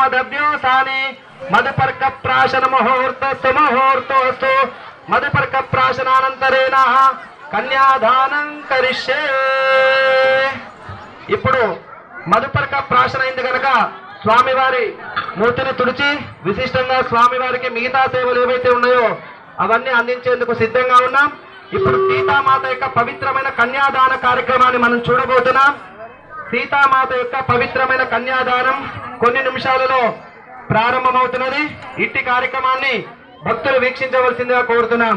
मदभ्योसानि मदपर्क प्राशन मुहूर्तस्तु मदपर्क प्राशनानंतरेण कन्यादानं करिष्ये। ఇప్పుడు మధుపర్క ప్రాశన అయింది కనుక స్వామివారి మూర్తిని తుడిచి విశిష్టంగా స్వామివారికి మిగతా సేవలు ఏవైతే ఉన్నాయో అవన్నీ అందించేందుకు సిద్ధంగా ఉన్నాం. ఇప్పుడు సీతామాత యొక్క పవిత్రమైన కన్యాదాన కార్యక్రమాన్ని మనం చూడబోతున్నాం. సీతామాత యొక్క పవిత్రమైన కన్యాదానం కొన్ని నిమిషాలలో ప్రారంభమవుతున్నది. ఇట్టి కార్యక్రమాన్ని భక్తులు వీక్షించవలసిందిగా కోరుతున్నాం.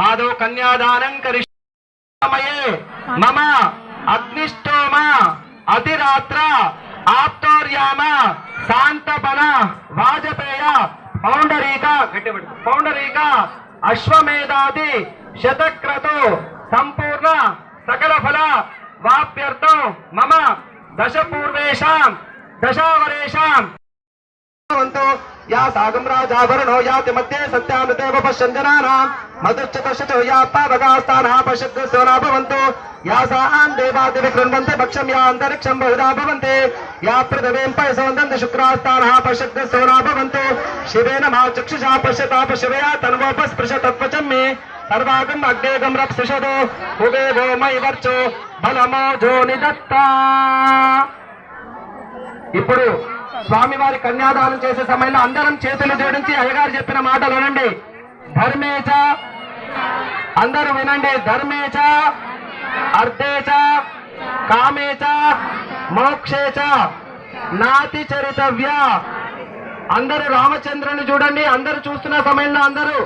आदौ कन्यादानं करिष्यामहे मम अग्निष्टोम अतिरात्र आप्तोर्याम शांतपन वाजपेय पौंडरीक अश्वमेधादि शतक्रतु संपूर्ण सकल फल वाप्यर्थो मम दशपूर्वेषां दशावरेषां या सागं राजाभरणो याति मध्ये सत्यामृतेव पश्यञ्जनानां मधुच्चतशतो या पावगास्तानः पश्यन्तु सोना भवन्तु या सां देवादिविकृण्वन्ति भक्षं या अन्तरिक्षं बहुधा भवन्ति या पृथिवीं पयसवन्दन्ति शुक्रास्तानः पश्यन्तु सोना भवन्तु शिवेन मा चक्षुषा पश्यता पशवया तन्वोपस्पृश तत्वचं मे सर्वागम् अग्नेगं रप्सुषदो उभे वो मयि वर्चो बलमोजो निदत्ता। ఇప్పుడు స్వామివారి కన్యాదానం చేసే సమయంలో అందరం చేతులు జోడించి అయ్యగారు చెప్పిన మాటలు వినండి. ధర్మేచ అందరూ వినండి. ధర్మేచ అర్థేచ కామేచ మోక్షేచ నాతి చరితవ్య. అందరూ రామచంద్రుని చూడండి. అందరూ చూస్తున్న సమయంలో అందరూ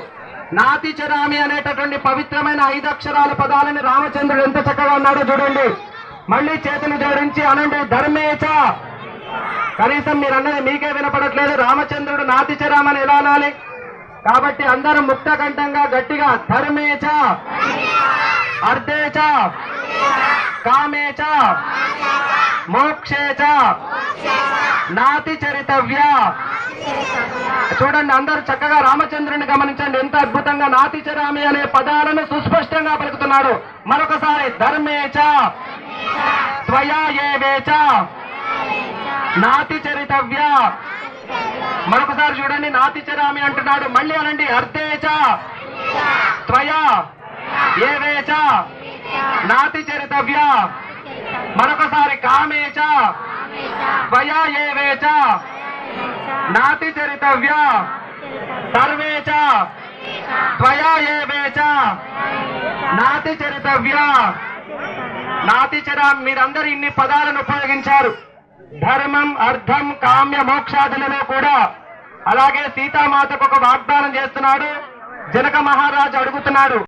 నాతి చరామి అనేటటువంటి పవిత్రమైన 5 అక్షరాల పదాలని రామచంద్రుడు ఎంత చక్కగా అన్నాడో చూడండి. మళ్ళీ చేతులు జోడించి అనండి ధర్మేచ. కనీసం మీరు అన్నది మీకే వినపడట్లేదు. రామచంద్రుడు నాతిచరామని ఎలా అనాలి? కాబట్టి అందరూ ముక్త కంఠంగా గట్టిగా ధర్మేచ అర్థేచ కామేచ మోక్షేచ నాతి చరితవ్య. చూడండి అందరూ చక్కగా రామచంద్రుని గమనించండి. ఎంత అద్భుతంగా నాతిచరామి అనే పదాలను సుస్పష్టంగా పలుకుతున్నాడు. మరొకసారి ధర్మేచ త్వయా ఏవేచ నాతి చరితవ్య. మరొకసారి చూడండి నాతిచరామి అంటున్నాడు. మళ్ళీ అనండి అర్థేచ త్వయా ఏవేచ నాతి చరితవ్య. మరొకసారి కామేచ త్వయా ఏవేచ నాతి చరితవ్య. సర్వేచ త్వయా ఏవేచ నాతి చరితవ్య. నాతిచరామి మీరందరూ ఇన్ని పదాలను ఉపయోగించారు. ధర్మం అర్థం కామ్య మోక్షాదులలో కూడా. అలాగే సీతామాతకు ఒక వాగ్దానం చేస్తున్నాడు. జనక మహారాజు అడుగుతున్నాడు.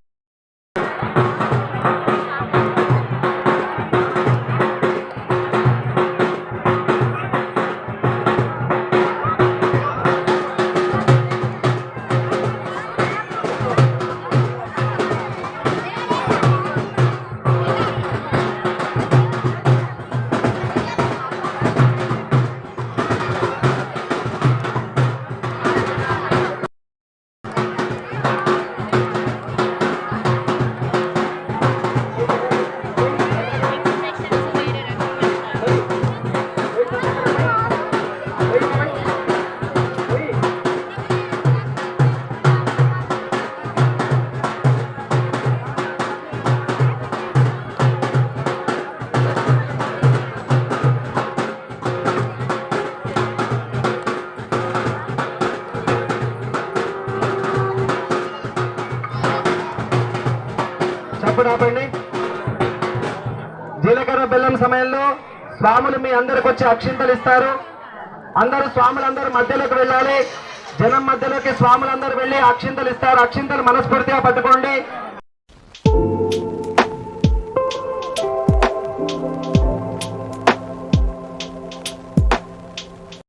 ఆపండి. జీలకర్ర బెల్లం సమయంలో స్వాములు మీ అందరికి వచ్చి అక్షింతలు ఇస్తారు. అందరూ స్వాములందరూ మధ్యలోకి వెళ్ళాలి. జనం మధ్యలోకి స్వాములందరూ వెళ్ళి అక్షింతలు ఇస్తారు. అక్షింతలు మనస్ఫూర్తిగా పట్టుకోండి.